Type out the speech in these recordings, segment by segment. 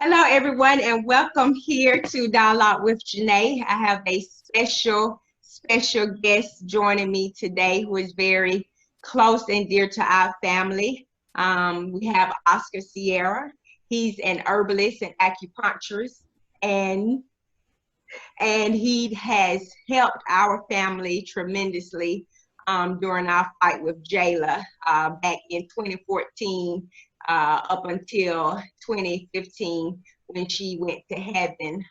Hello, everyone, and welcome here to Dialogue with Janae. I have a special guest joining me today who is very close and dear to our family. We have Oscar Sierra. He's an herbalist and acupuncturist, and he has helped our family tremendously during our fight with Jayla back in 2014 up until 2015 when she went to heaven,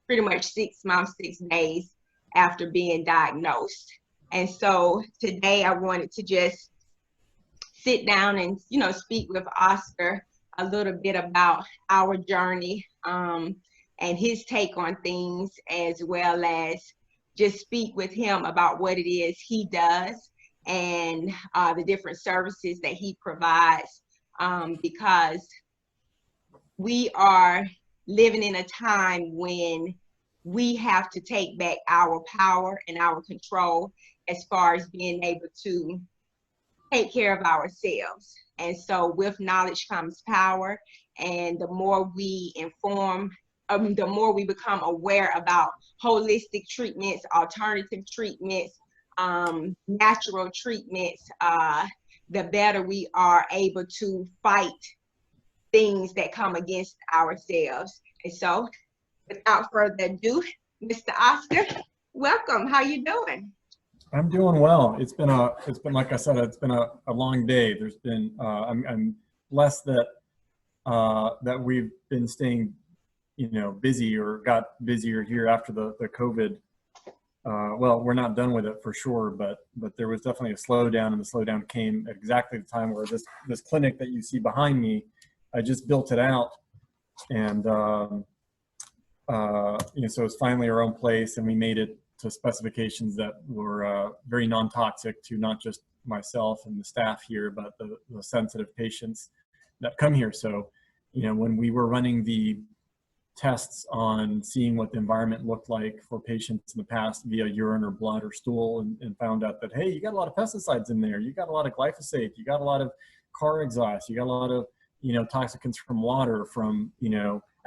pretty much 6 months, 6 days after being diagnosed. And so today I wanted to just sit down and, speak with Oscar a little bit about our journey and his take on things, as well as just speak with him about what it is he does and the different services that he provides, because we are living in a time when we have to take back our power and our control as far as being able to take care of ourselves. And so with knowledge comes power, and the more we inform, the more we become aware about holistic treatments, alternative treatments, natural treatments, the better we are able to fight things that come against ourselves. And so without further ado, Mr. Oscar, welcome. How you doing? I'm doing well. It's been like I said, it's been a long day. There's been I'm blessed that that we've been staying, busy, or got busier here after the COVID. Well, we're not done with it for sure, but there was definitely a slowdown, and the slowdown came at exactly the time where this clinic that you see behind me, I just built it out, and so it's finally our own place, and we made it to specifications that were very non-toxic to not just myself and the staff here, but the sensitive patients that come here. So, when we were running the tests on seeing what the environment looked like for patients in the past via urine or blood or stool, and found out that, hey, you got a lot of pesticides in there, you got a lot of glyphosate, you got a lot of car exhaust, you got a lot of toxicants from water, from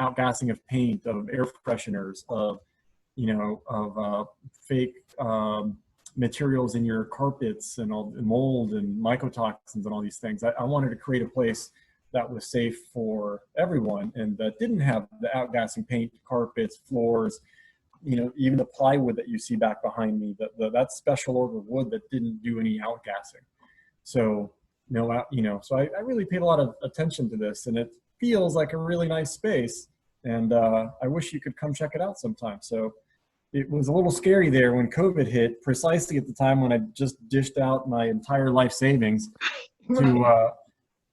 outgassing of paint, of air fresheners, of fake materials in your carpets, and all mold and mycotoxins and all these things. I wanted to create a place that was safe for everyone, and that didn't have the outgassing paint, carpets, floors, even the plywood that you see back behind me, that special order wood that didn't do any outgassing. So, so I really paid a lot of attention to this, and it feels like a really nice space, and I wish you could come check it out sometime. So it was a little scary there when COVID hit, precisely at the time when I just dished out my entire life savings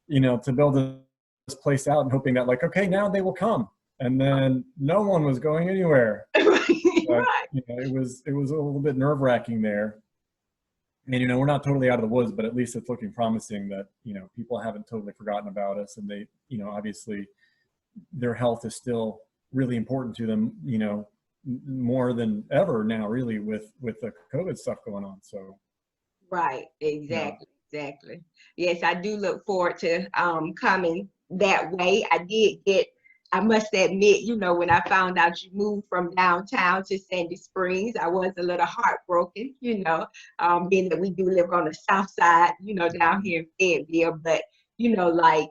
to build this place out, and hoping that, like, okay, now they will come, and then no one was going anywhere. But, it was a little bit nerve-wracking there. And we're not totally out of the woods, but at least it's looking promising that people haven't totally forgotten about us, and they obviously their health is still really important to them, more than ever now, really, with the COVID stuff going on. So right, exactly. Yes, I do look forward to coming that way. I must admit, when I found out you moved from downtown to Sandy Springs, I was a little heartbroken, being that we do live on the south side, down here in Fayetteville. But, like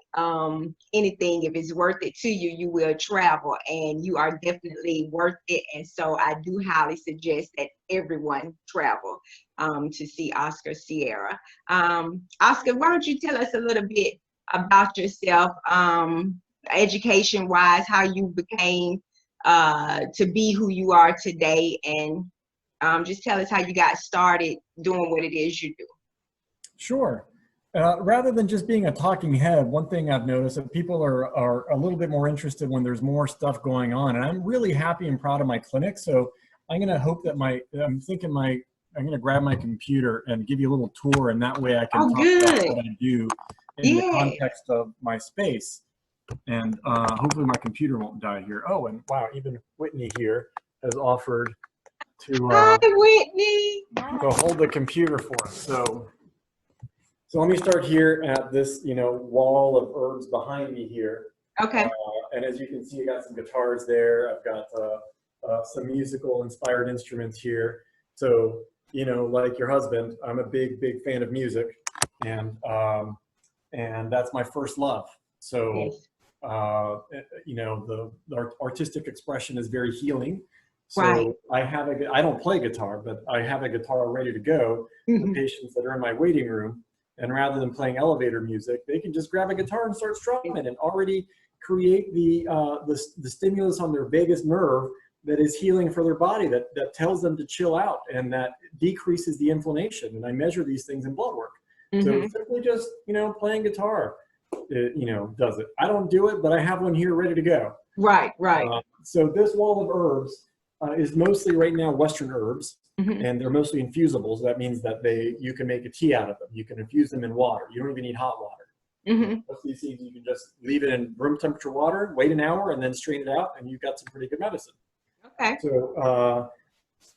anything, if it's worth it to you, you will travel, and you are definitely worth it. And so I do highly suggest that everyone travel to see Oscar Sierra. Oscar, why don't you tell us a little bit about yourself, education-wise, how you became to be who you are today, and just tell us how you got started doing what it is you do. Sure. Rather than just being a talking head, one thing I've noticed that people are a little bit more interested when there's more stuff going on, and I'm really happy and proud of my clinic. So I'm going to hope that I'm going to grab my computer and give you a little tour, and that way I can talk about what I do in the context of my space. And hopefully my computer won't die here. Oh, and wow, even Whitney here has offered to Hi, Whitney. to hold the computer for us. So let me start here at this wall of herbs behind me here. Okay. And as you can see, I got some guitars there. I've got some musical inspired instruments here. So, you know, like your husband, I'm a big, big fan of music, and that's my first love. So, Yes. you know, the artistic expression is very healing. Right. So I don't play guitar, but I have a guitar ready to go for patients that are in my waiting room. And rather than playing elevator music, they can just grab a guitar and start strumming and already create the stimulus on their vagus nerve that is healing for their body, that tells them to chill out and that decreases the inflammation. And I measure these things in blood work. So simply just, you know, playing guitar, you know, does it. I don't do it, but I have one here ready to go. Right, right. So this wall of herbs is mostly right now Western herbs, and they're mostly infusibles. That means that you can make a tea out of them. You can infuse them in water. You don't even need hot water. Most of these seeds, you can just leave it in room temperature water, wait an hour, and then strain it out, and you've got some pretty good medicine. Okay. So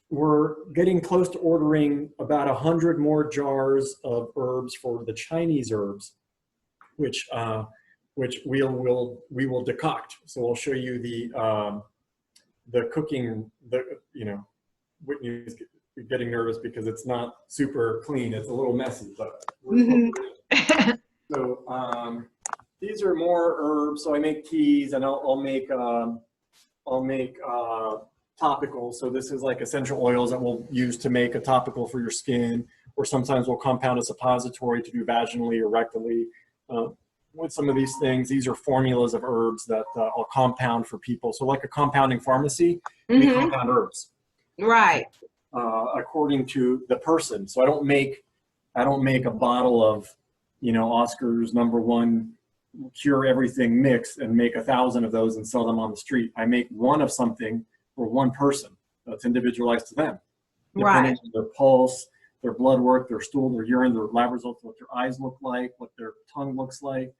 we're getting close to ordering about 100 more jars of herbs for the Chinese herbs, which we will decoct. So we'll show you the cooking. You know, Whitney's getting nervous because it's not super clean. It's a little messy, but so these are more herbs. So I make teas, and I'll make topicals. So this is like essential oils that we'll use to make a topical for your skin, or sometimes we'll compound a suppository to do vaginally or rectally. With some of these things, these are formulas of herbs that I'll compound for people. So like a compounding pharmacy, we compound herbs. Right. According to the person. So I don't make a bottle of, you know, Oscar's #1 cure everything mix and make 1,000 of those and sell them on the street. I make one of something for one person that's individualized to them. Depending on their pulse, their blood work, their stool, their urine, their lab results, what their eyes look like, what their tongue looks like.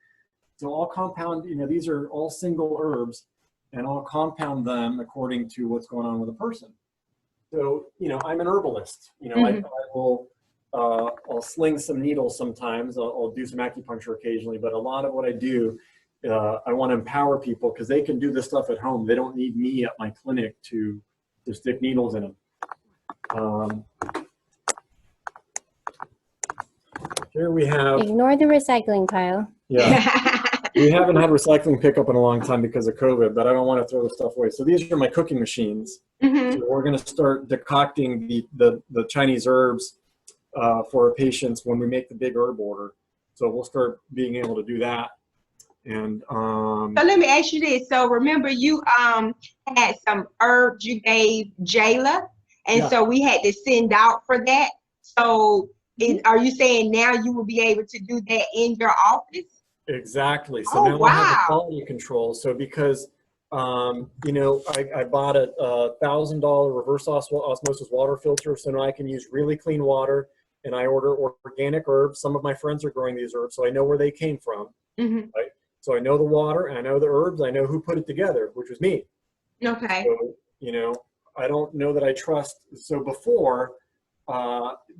So I'll compound, you know, these are all single herbs, and I'll compound them according to what's going on with a person. So, you know, I'm an herbalist. You know, I will, I'll sling some needles sometimes. I'll do some acupuncture occasionally, but a lot of what I do, I want to empower people because they can do this stuff at home. They don't need me at my clinic to stick needles in them. Here we have. Ignore the recycling pile. Yeah. We haven't had recycling pickup in a long time because of COVID, but I don't want to throw the stuff away. So these are my cooking machines. So we're going to start decocting the Chinese herbs for our patients when we make the big herb order. So we'll start being able to do that. And so let me ask you this. So remember you had some herbs you gave Jayla, and so we had to send out for that. So are you saying now you will be able to do that in your office? Exactly. So now I have the quality control. So because you know, I bought a $1,000 reverse osmosis water filter, so now I can use really clean water, and I order organic herbs. Some of my friends are growing these herbs, so I know where they came from. Right? So I know the water, and I know the herbs. I know who put it together, which was me. Okay. So, you know, I don't know that I trust. So before,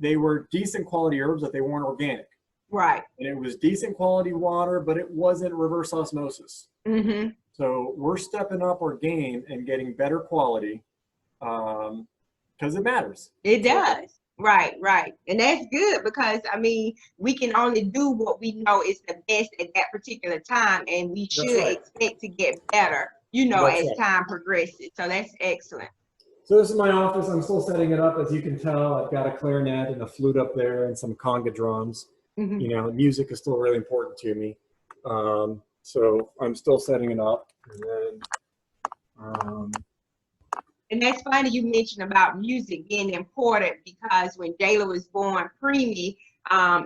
they were decent quality herbs, but they weren't organic. Right. And it was decent quality water, but it wasn't reverse osmosis. So we're stepping up our game and getting better quality because it matters. It does. Right, right. And that's good because, I mean, we can only do what we know is the best at that particular time, and we should expect to get better, you know, as time progresses. So that's excellent. So this is my office. I'm still setting it up. As you can tell, I've got a clarinet and a flute up there and some conga drums. You know, music is still really important to me. So I'm still setting it up. And then, and that's funny you mentioned about music being important because when Jayla was born preemie,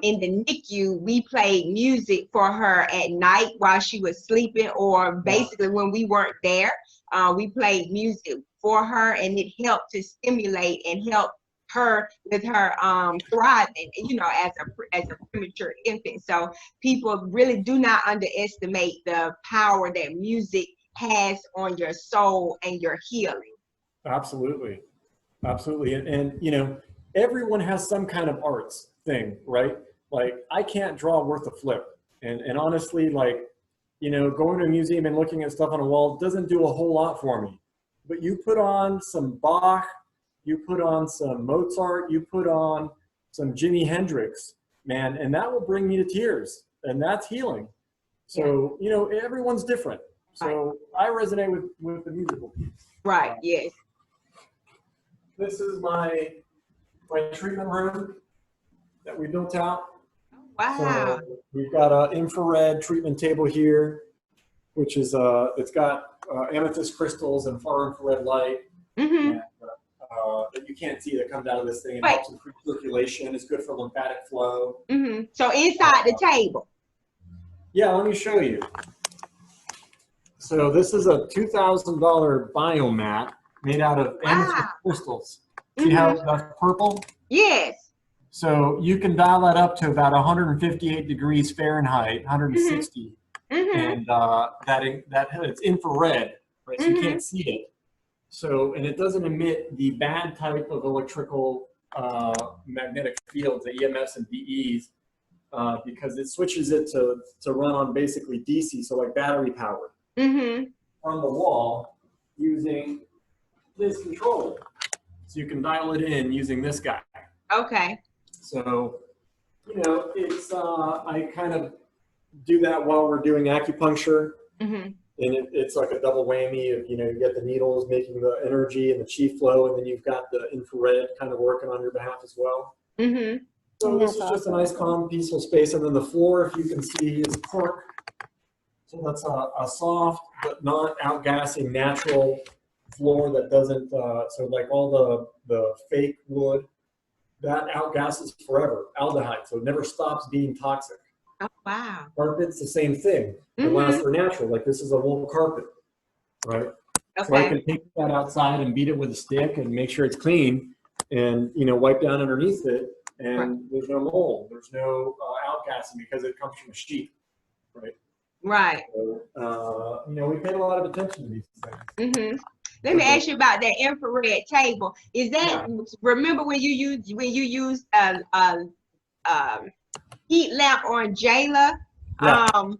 in the NICU, we played music for her at night while she was sleeping, or basically when we weren't there, we played music for her, and it helped to stimulate and help her with her thriving, you know, as a premature infant. So people really do not underestimate the power that music has on your soul and your healing. Absolutely. Absolutely. And you know, everyone has some kind of arts thing, right? Like I can't draw worth a flip. And honestly, like you know, going to a museum and looking at stuff on a wall doesn't do a whole lot for me. But you put on some Bach, you put on some Mozart, you put on some Jimi Hendrix, man, and that will bring me to tears, and that's healing. So, you know, everyone's different. So I resonate with the musical piece. Right, yes. This is my treatment room that we built out. Wow. So we've got an infrared treatment table here, which is it's got amethyst crystals and far infrared light and, that you can't see that comes out of this thing. It helps improve circulation. It's good for lymphatic flow. So inside the table. Yeah, let me show you. So this is a $2,000 biomat made out of amethyst crystals. See how that's purple? Yes. So you can dial that up to about 158 degrees Fahrenheit, 160, and that it's infrared, right? So you can't see it. So, and it doesn't emit the bad type of electrical magnetic fields, the EMFs and DEs, because it switches it to run on basically DC, so like battery powered, on the wall using this controller. So you can dial it in using this guy. Okay. So, you know, it's I kind of do that while we're doing acupuncture, and it's like a double whammy of, you know, you get the needles making the energy and the chi flow, and then you've got the infrared kind of working on your behalf as well. So this is just a nice, calm, peaceful space, and then the floor, if you can see, is cork. So that's a soft but not outgassing natural floor that doesn't. So like all the fake wood, that outgasses forever, aldehyde, so it never stops being toxic. Oh, wow. Carpet's the same thing, unless they're natural. Like this is a wool carpet, right? Okay. So I can take that outside and beat it with a stick and make sure it's clean, and, you know, wipe down underneath it, and there's no mold, there's no outgassing because it comes from a sheep, right? Right. So, you know, we paid a lot of attention to these things. Let me ask you about that infrared table. Is that remember when you used heat lamp on Jayla? I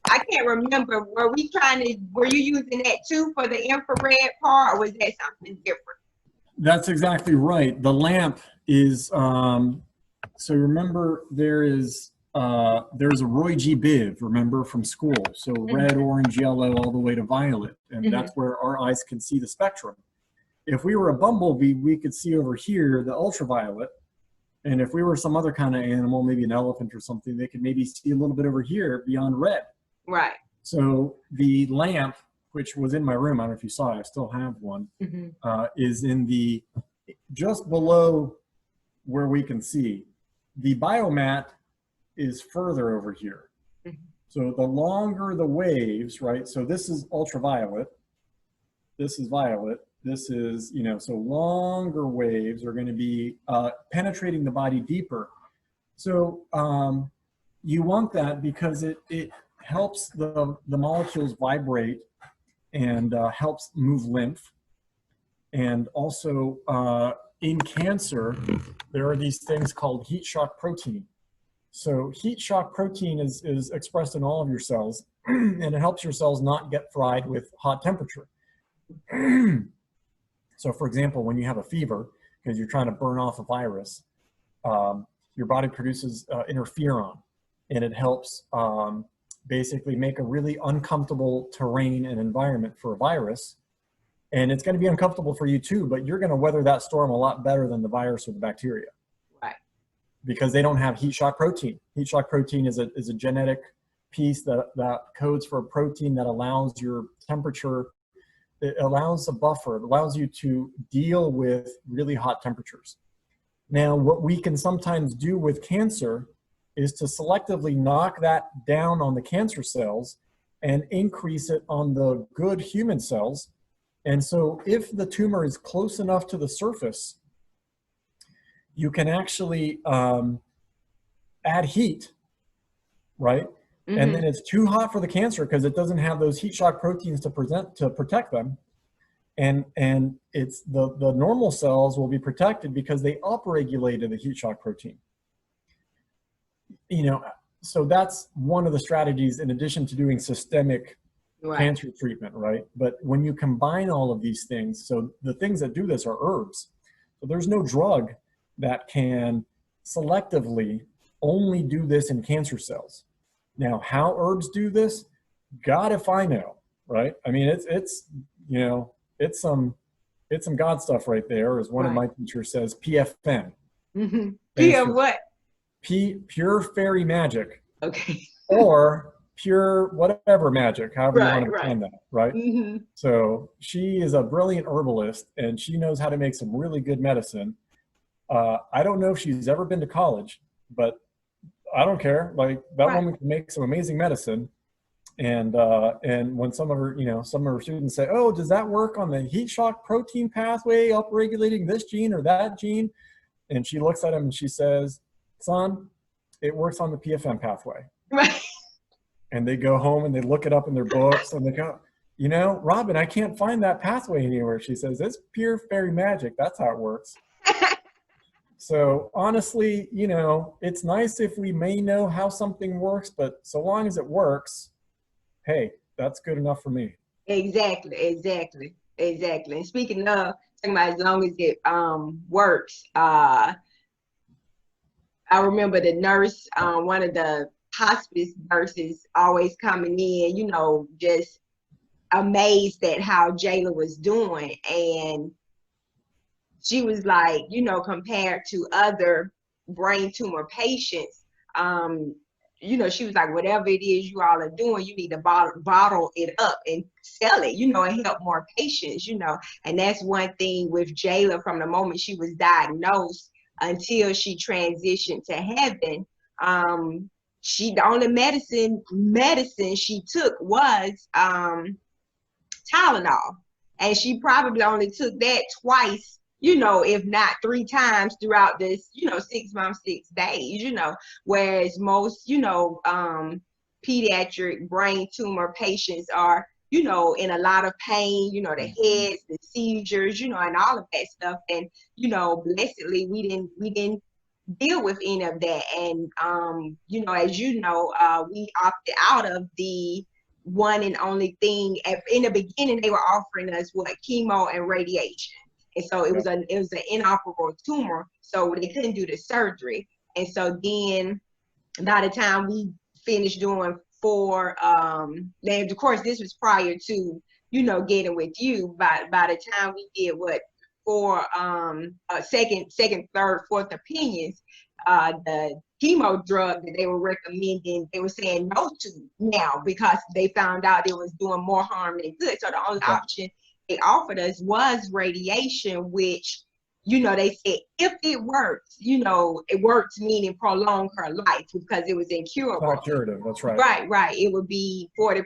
can't remember. Were you using that too for the infrared part, or was that something different? That's exactly right. The lamp is so remember there's a Roy G. Biv, remember, from school. So red, orange, yellow, all the way to violet. And that's where our eyes can see the spectrum. If we were a bumblebee, we could see over here the ultraviolet. And if we were some other kind of animal, maybe an elephant or something, they could maybe see a little bit over here beyond red. Right. So the lamp, which was in my room, I don't know if you saw it, I still have one, is in the, just below where we can see. The biomat is further over here. So the longer the waves, right? So this is ultraviolet, this is violet, this is, you know, so longer waves are going to be penetrating the body deeper. So you want that because it helps the molecules vibrate and helps move lymph. And also in cancer, there are these things called heat shock protein. So heat shock protein is expressed in all of your cells, and it helps your cells not get fried with hot temperature. So for example, when you have a fever, because you're trying to burn off a virus, your body produces interferon, and it helps basically make a really uncomfortable terrain and environment for a virus. And it's going to be uncomfortable for you too, but you're going to weather that storm a lot better than the virus or the bacteria. Right. Because they don't have heat shock protein. Heat shock protein is a genetic piece that codes for a protein that allows your temperature, it allows a buffer, it allows you to deal with really hot temperatures. Now, what we can sometimes do with cancer is to selectively knock that down on the cancer cells and increase it on the good human cells. And so if the tumor is close enough to the surface, you can actually add heat, right? And then it's too hot for the cancer because it doesn't have those heat shock proteins to protect them. And it's the normal cells will be protected because they upregulated the heat shock protein. You know, so that's one of the strategies in addition to doing systemic Right. cancer treatment, right? But when you combine all of these things, so the things that do this are herbs. So there's no drug that can selectively only do this in cancer cells. Now, how herbs do this, God if I know, right? I mean, it's you know, it's some God stuff right there, as one of my teachers says, PFM. Mm-hmm. Pure what? Pure fairy magic. Okay. Or pure whatever magic, however you want to define that, right? Mm-hmm. So she is a brilliant herbalist, and she knows how to make some really good medicine. I don't know if she's ever been to college, but I don't care. Like, that woman can make some amazing medicine. And when some of her students say, "Oh, does that work on the heat shock protein pathway, upregulating this gene or that gene?" And she looks at him and she says, "Son, it works on the PFM pathway." Right. And they go home and they look it up in their books and they go, "You know, Robin, I can't find that pathway anywhere." She says, "It's pure fairy magic. That's how it works." So honestly, you know, it's nice if we may know how something works, but so long as it works, hey, that's good enough for me. Exactly. And speaking of talking about as long as it works, I remember the nurse, one of the hospice nurses, always coming in, you know, just amazed at how Jayla was doing. And she was like, you know, compared to other brain tumor patients, you know, she was like, whatever it is you all are doing, you need to bottle it up and sell it, you know, and help more patients, you know. And that's one thing with Jayla from the moment she was diagnosed until she transitioned to heaven. The only medicine she took was Tylenol. And she probably only took that twice, you know, if not 3 times throughout this, you know, 6 months, 6 days, you know, whereas most, you know, pediatric brain tumor patients are, you know, in a lot of pain, you know, the heads, the seizures, you know, and all of that stuff. And, you know, blessedly, we didn't deal with any of that. And, you know, as you know, we opted out of the one and only thing. In the beginning, they were offering us chemo and radiation. And so it was an inoperable tumor, so they couldn't do the surgery. And so then by the time we finished doing 4, and of course this was prior to, you know, getting with you, by the time we did 4 second, third, fourth opinions, the chemo drug that they were recommending, they were saying no to now because they found out it was doing more harm than good. So the only option they offered us was radiation, which, you know, they said if it works, you know, it works meaning prolong her life because it was incurable. Not curative, that's right. Right. It would be 40%,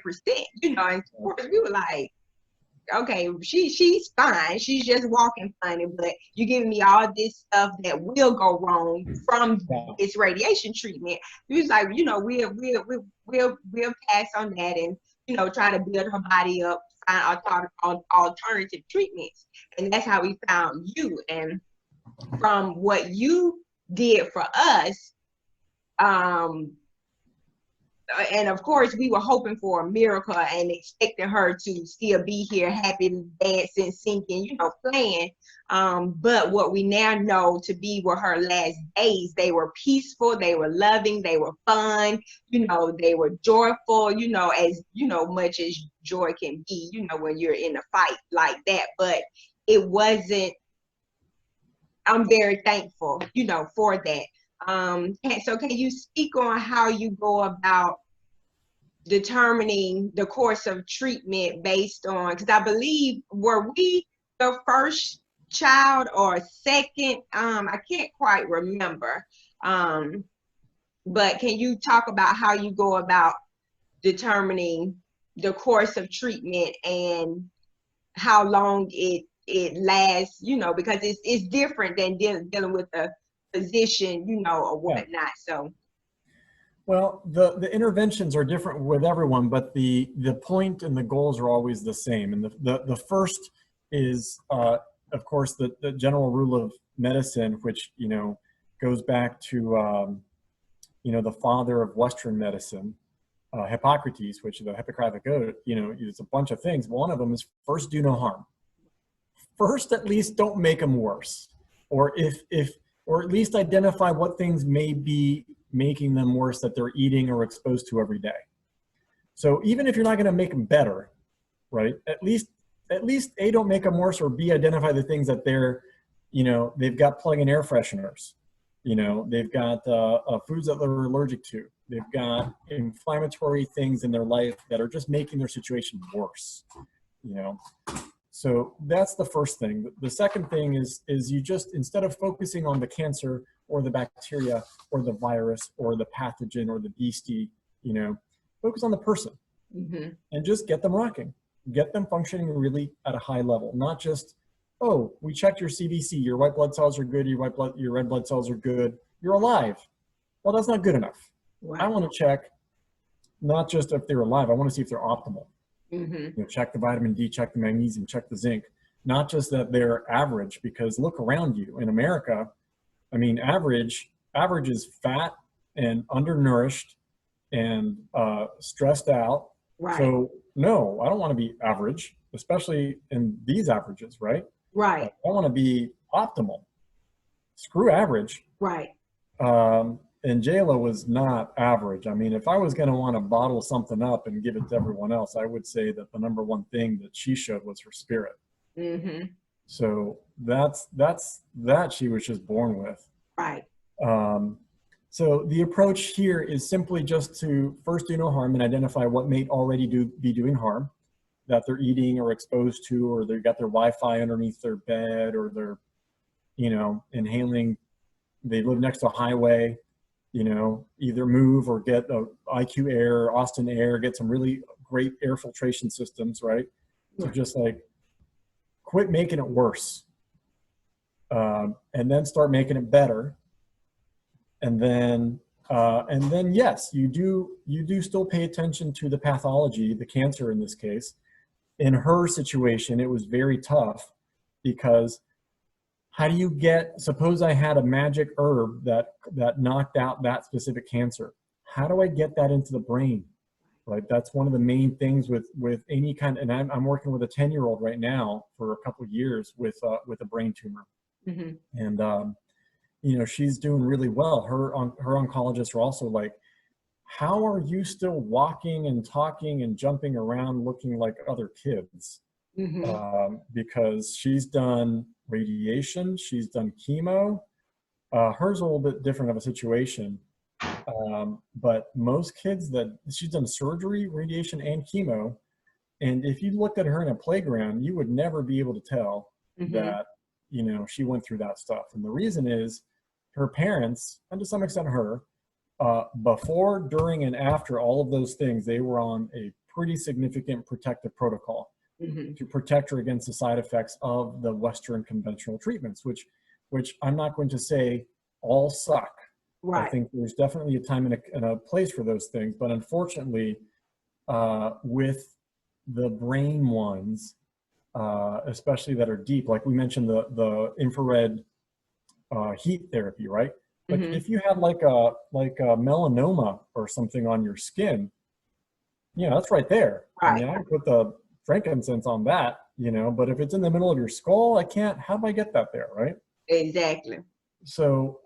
you know, and of course we were like, okay, she's fine. She's just walking funny, but you're giving me all this stuff that will go wrong from this radiation treatment. He was like, you know, we'll pass on that and, you know, try to build her body up, find alternative treatments. And that's how we found you. And from what you did for us, and of course, we were hoping for a miracle and expecting her to still be here, happy, dancing, singing, you know, playing. But what we now know to be were her last days, they were peaceful, they were loving, they were fun, you know, they were joyful, you know, as, you know, much as joy can be, you know, when you're in a fight like that. But it wasn't, I'm very thankful, you know, for that. So can you speak on how you go about determining the course of treatment based on, because I believe, were we the first child or second? I can't quite remember. But can you talk about how you go about determining the course of treatment and how long it lasts, you know, because it's different than dealing with a physician, you know, or whatnot. So, well, the interventions are different with everyone, but the point and the goals are always the same. And the first is, of course, the general rule of medicine, which, you know, goes back to the father of Western medicine, Hippocrates, which is the Hippocratic Oath, it's a bunch of things. One of them is first do no harm. First, at least don't make them worse. Or or at least identify what things may be making them worse that they're eating or exposed to every day. So even if you're not going to make them better, right? At least A, don't make them worse, or B, identify the things that they've got plug-in air fresheners. They've got foods that they're allergic to. They've got inflammatory things in their life that are just making their situation worse. So that's the first thing. The second thing is you just, instead of focusing on the cancer or the bacteria or the virus or the pathogen or the beastie, focus on the person and just get them rocking. Get them functioning really at a high level, not just, oh, we checked your CBC, your white blood cells are good, your red blood cells are good, you're alive. Well, that's not good enough. Right. I want to check not just if they're alive, I want to see if they're optimal. Check the vitamin D, check the magnesium, check the zinc, not just that they're average, because look around you in America. I mean, average is fat and undernourished and stressed out. Right. So no, I don't want to be average, especially in these averages, right? Right. I want to be optimal. Screw average. Right. And JLo was not average. I mean, if I was going to want to bottle something up and give it to everyone else, I would say that the number one thing that she showed was her spirit. So that's that she was just born with. Right. So the approach here is simply just to first do no harm and identify what may already be doing harm, that they're eating or exposed to, or they've got their Wi-Fi underneath their bed, or they're, inhaling, they live next to a highway, either move or get a IQ Air, Austin Air, get some really great air filtration systems, right? So just like quit making it worse, and then start making it better. And then yes, you do still pay attention to the pathology, the cancer in this case. In her situation, it was very tough, because how do you suppose I had a magic herb that knocked out that specific cancer. How do I get that into the brain? Right. That's one of the main things with any kind, and I'm working with a 10-year-old right now for a couple of years with a brain tumor. And, she's doing really well. Her oncologists are also like, how are you still walking and talking and jumping around looking like other kids? Because she's done radiation, she's done chemo. Hers a little bit different of a situation. But most kids she's done surgery, radiation, and chemo. And if you looked at her in a playground, you would never be able to tell that, she went through that stuff. And the reason is her parents, and to some extent her, before, during, and after all of those things, they were on a pretty significant protective protocol to protect her against the side effects of the Western conventional treatments, which I'm not going to say all suck. Right. I think there's definitely a time and a place for those things, but unfortunately, with the brain ones, especially that are deep, like we mentioned, the infrared heat therapy, right? Like if you have like a melanoma or something on your skin, that's right there. Right. I mean, I can put the frankincense on that, but if it's in the middle of your skull, I can't. How do I get that there, right? Exactly. So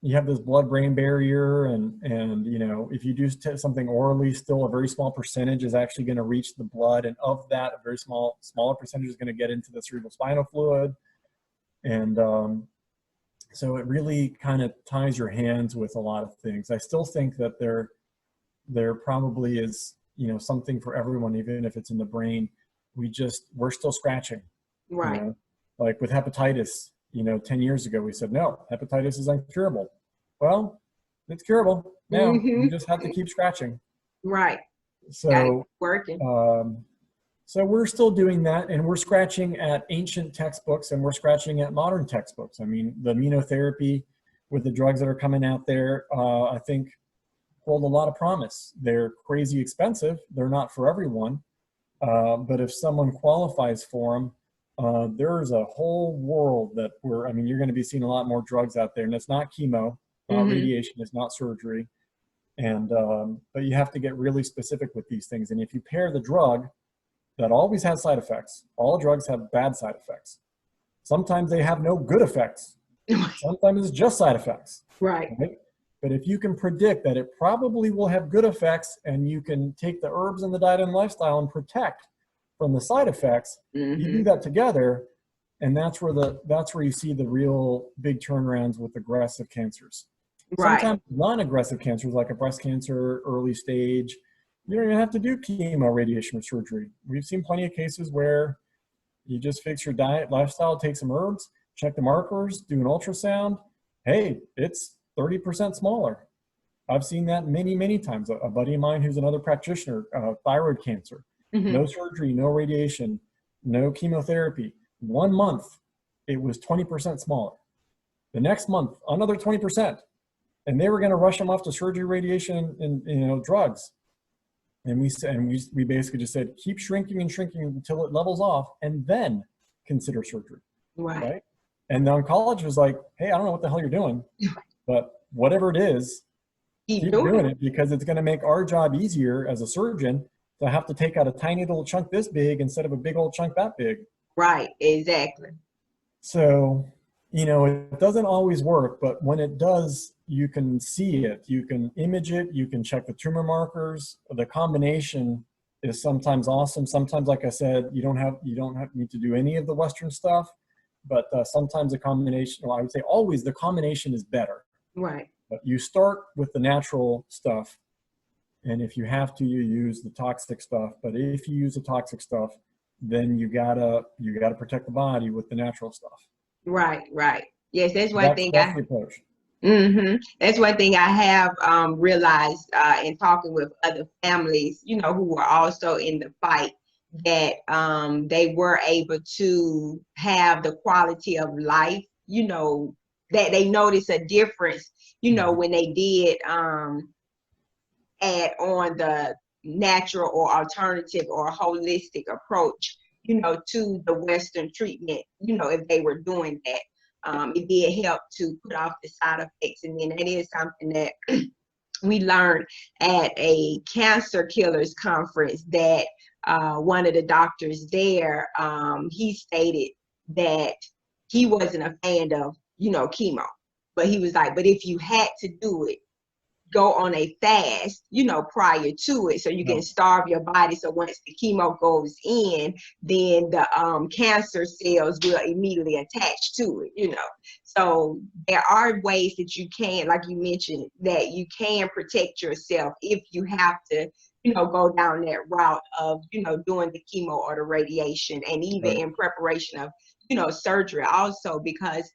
you have this blood-brain barrier, and if you do something orally, still a very small percentage is actually going to reach the blood, and of that, a very smaller percentage is going to get into the cerebral spinal fluid, and so it really kind of ties your hands with a lot of things. I still think that there probably is something for everyone, even if it's in the brain. We're still scratching, right? Like with hepatitis. 10 years ago, we said, no, hepatitis is uncurable. Well, it's curable now. You just have to keep scratching. Right. So working. So we're still doing that, and we're scratching at ancient textbooks, and we're scratching at modern textbooks. I mean, the immunotherapy with the drugs that are coming out there, I think hold a lot of promise. They're crazy expensive. They're not for everyone. But if someone qualifies for them, there's a whole world that you're going to be seeing a lot more drugs out there, and it's not chemo. Radiation is not surgery. And, but you have to get really specific with these things. And if you pair the drug that always has side effects, all drugs have bad side effects. Sometimes they have no good effects. Sometimes it's just side effects. Right. But if you can predict that it probably will have good effects, and you can take the herbs and the diet and lifestyle and protect from the side effects, you do that together, and that's where you see the real big turnarounds with aggressive cancers. Right. Sometimes non-aggressive cancers, like a breast cancer, early stage, you don't even have to do chemo, radiation, or surgery. We've seen plenty of cases where you just fix your diet, lifestyle, take some herbs, check the markers, do an ultrasound. Hey, it's 30% smaller. I've seen that many, many times. A buddy of mine who's another practitioner, thyroid cancer, no surgery, no radiation, no chemotherapy. 1 month, it was 20% smaller. The next month, another 20%. And they were going to rush him off to surgery, radiation, and drugs. And we basically just said, keep shrinking and shrinking until it levels off, and then consider surgery. Right? And the oncologist was like, hey, I don't know what the hell you're doing, but whatever it is, keep doing it, because it's going to make our job easier as a surgeon to have to take out a tiny little chunk this big instead of a big old chunk that big. Right, exactly. So, it doesn't always work, but when it does, you can see it, you can image it, you can check the tumor markers. The combination is sometimes awesome. Sometimes, like I said, you don't need to do any of the Western stuff, but sometimes a combination, well, I would say always the combination is better. Right. But you start with the natural stuff, and if you have to, you use the toxic stuff. But if you use the toxic stuff, then you gotta protect the body with the natural stuff. Right, right. Yes, that's one thing. That's the approach. That's one thing I have realized in talking with other families, who are also in the fight, that they were able to have the quality of life, that they notice a difference, when they did add on the natural or alternative or holistic approach, to the Western treatment, if they were doing that. It did help to put off the side effects. And then that is something that we learned at a cancer killers conference, that one of the doctors there, he stated that he wasn't a fan of, chemo. But he was like, but if you had to do it, go on a fast, prior to it, so you can starve your body. So once the chemo goes in, then the cancer cells will immediately attach to it, So there are ways that you can, like you mentioned, that you can protect yourself if you have to, go down that route of, doing the chemo or the radiation, and even in preparation of, surgery also, because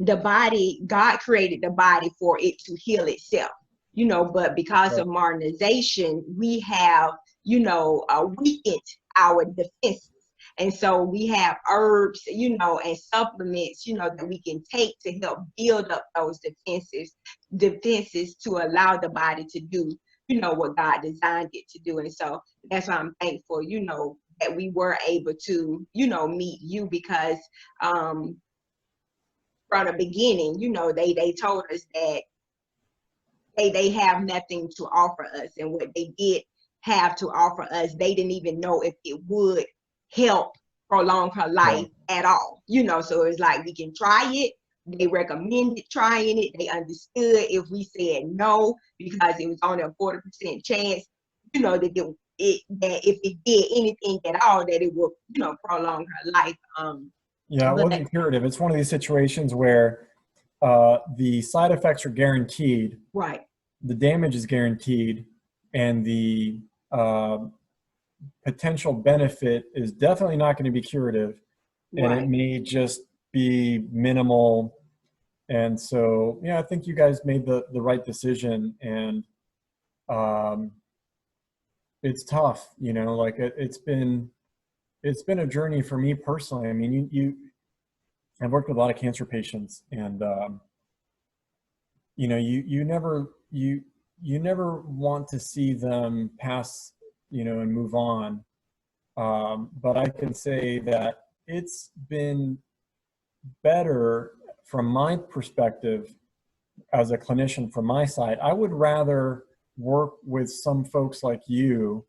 the body, God created the body for it to heal itself. But because of modernization, we have, weakened our defenses. And so we have herbs, and supplements, that we can take to help build up those defenses to allow the body to do, what God designed it to do. And so that's why I'm thankful, that we were able to, meet you, because from the beginning, they told us that they have nothing to offer us, and what they did have to offer us, they didn't even know if it would help prolong her life at all. So it's like, we can try it. They recommended trying it. They understood if we said no, because it was only a 40% chance, that if it did anything at all, that it would, prolong her life. Yeah, it wasn't curative. It's one of these situations where the side effects are guaranteed. Right. The damage is guaranteed, and the potential benefit is definitely not going to be curative, and it may just be minimal. And so, I think you guys made the right decision, and it's tough, like it's been a journey for me personally. I mean, I've worked with a lot of cancer patients, and you never want to see them pass, and move on. But I can say that it's been better from my perspective as a clinician from my side, I would rather work with some folks like you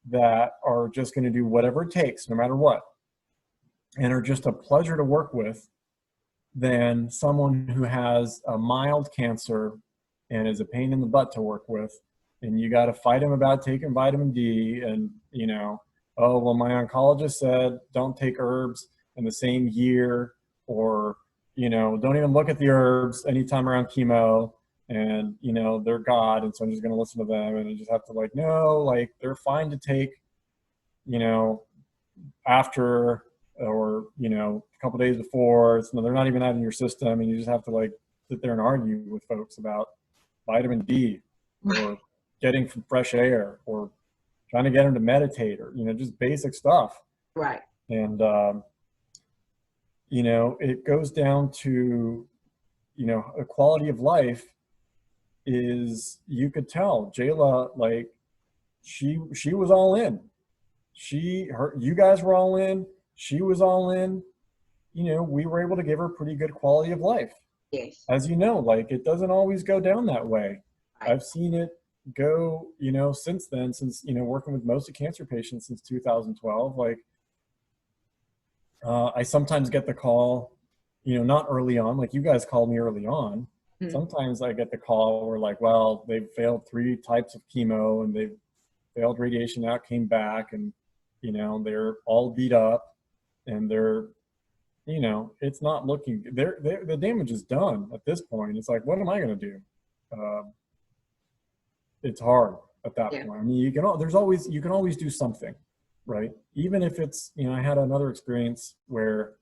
that are just going to do whatever it takes, no matter what, and are just a pleasure to work with, than someone who has a mild cancer and is a pain in the butt to work with. And you got to fight them about taking vitamin D, and, you know, oh, well, my oncologist said don't take herbs in the same year, or, you know, don't even look at the herbs anytime around chemo, and, you know, they're God, and so I'm just going to listen to them. And I just have to, like, no, like, they're fine to take, you know, after, or, you know, a couple days before. So they're not even out in your system, and you just have to, like, sit there and argue with folks about vitamin D, or getting from fresh air, or trying to get them to meditate, or, you know, just basic stuff. Right. And, you know, it goes down to, you know, a quality of life is, you could tell Jayla, like, she was all in. You guys were all in. She was all in. You know, we were able to give her pretty good quality of life. Yes. As you know, like, it doesn't always go down that way. Right. I've seen it go, you know, since then, since, you know, working with mostly cancer patients since 2012. Like, I sometimes get the call, you know, not early on, like you guys called me early on. Mm-hmm. Sometimes I get the call where, like, well, they've failed 3 types of chemo, and they've failed radiation out, came back, and, you know, they're all beat up, and they're, you know, it's not looking, the damage is done at this point. It's like, what am I going to do? It's hard at that point. I mean, you can always do something, right? Even if it's, you know, I had another experience where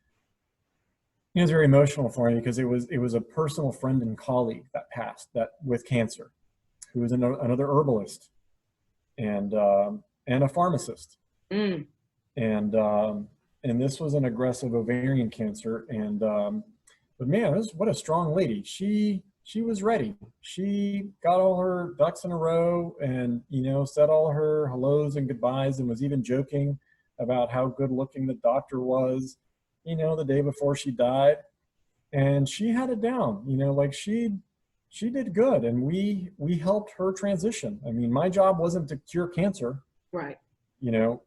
it was very emotional for me, because it was a personal friend and colleague that passed, that with cancer, who was another herbalist, and a pharmacist. Mm. And this was an aggressive ovarian cancer. And but man, what a strong lady. She was ready. She got all her ducks in a row, and, you know, said all her hellos and goodbyes, and was even joking about how good looking the doctor was, you know, the day before she died. And she had it down, you know, like, she did good, and we helped her transition. I mean, my job wasn't to cure cancer. Right. You know,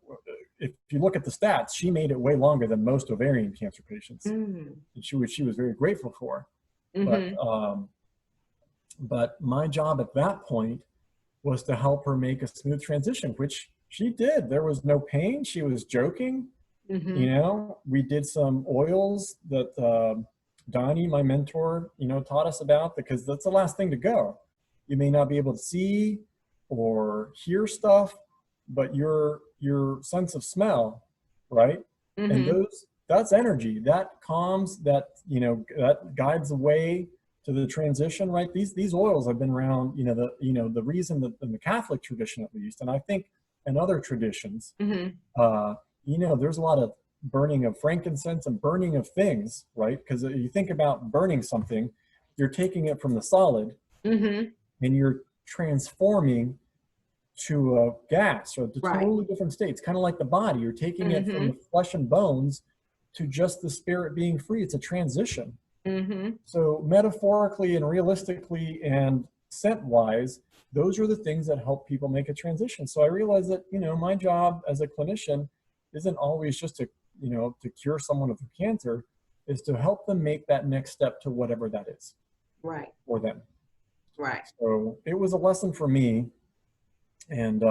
if you look at the stats, she made it way longer than most ovarian cancer patients. Mm-hmm. And she was very grateful for. Mm-hmm. But my job at that point was to help her make a smooth transition, which she did. There was no pain. She was joking. Mm-hmm. You know, we did some oils that Donnie, my mentor, you know, taught us about, because that's the last thing to go. You may not be able to see or hear stuff, but your sense of smell, right? Mm-hmm. And that's energy that calms, that, you know, that guides the way to the transition, right? These oils have been around, you know, the reason that in the Catholic tradition, at least, and I think in other traditions, Mm-hmm. you know, there's a lot of burning of frankincense and burning of things, right? Because you think about burning something, you're taking it from the solid, Mm-hmm. and you're transforming to a gas, or to Right. totally different states, kind of like the body. You're taking it from Mm-hmm. the flesh and bones to just the spirit being free. It's a transition. Mm-hmm. So metaphorically and realistically and scent-wise, those are the things that help people make a transition. So I realized that, you know, my job as a clinician isn't always just to, you know, to cure someone of cancer, is to help them make that next step to whatever that is. Right. For them. Right. So it was a lesson for me. And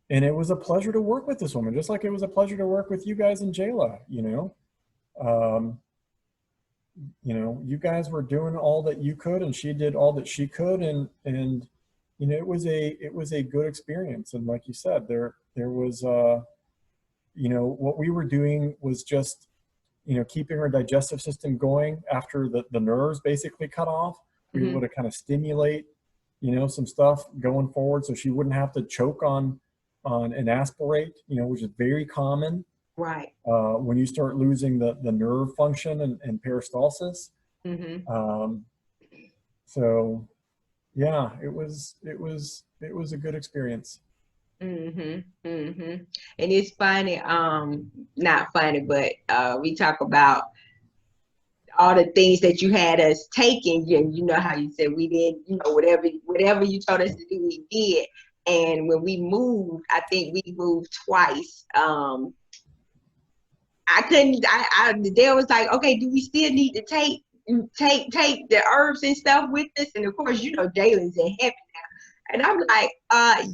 it was a pleasure to work with this woman, just like it was a pleasure to work with you guys in Jayla, you know. You know, you guys were doing all that you could, and she did all that she could, and you know, it was a good experience. And like you said, there was you know, what we were doing was just, you know, keeping her digestive system going after the nerves basically cut off. We were able to kind of stimulate, you know, some stuff going forward, so she wouldn't have to choke on an aspirate, you know, which is very common. Right. When you start losing the nerve function and peristalsis. Mm-hmm. So yeah, it was a good experience. Mm-hmm. Mm-hmm. And it's funny, not funny, but we talk about all the things that you had us taking, you know how you said we did, you know, whatever you told us to do, we did. And when we moved, I think we moved twice. I couldn't. The dad was like, "Okay, do we still need to take the herbs and stuff with us?" And of course, you know, Jalen's in heaven now, and I'm like,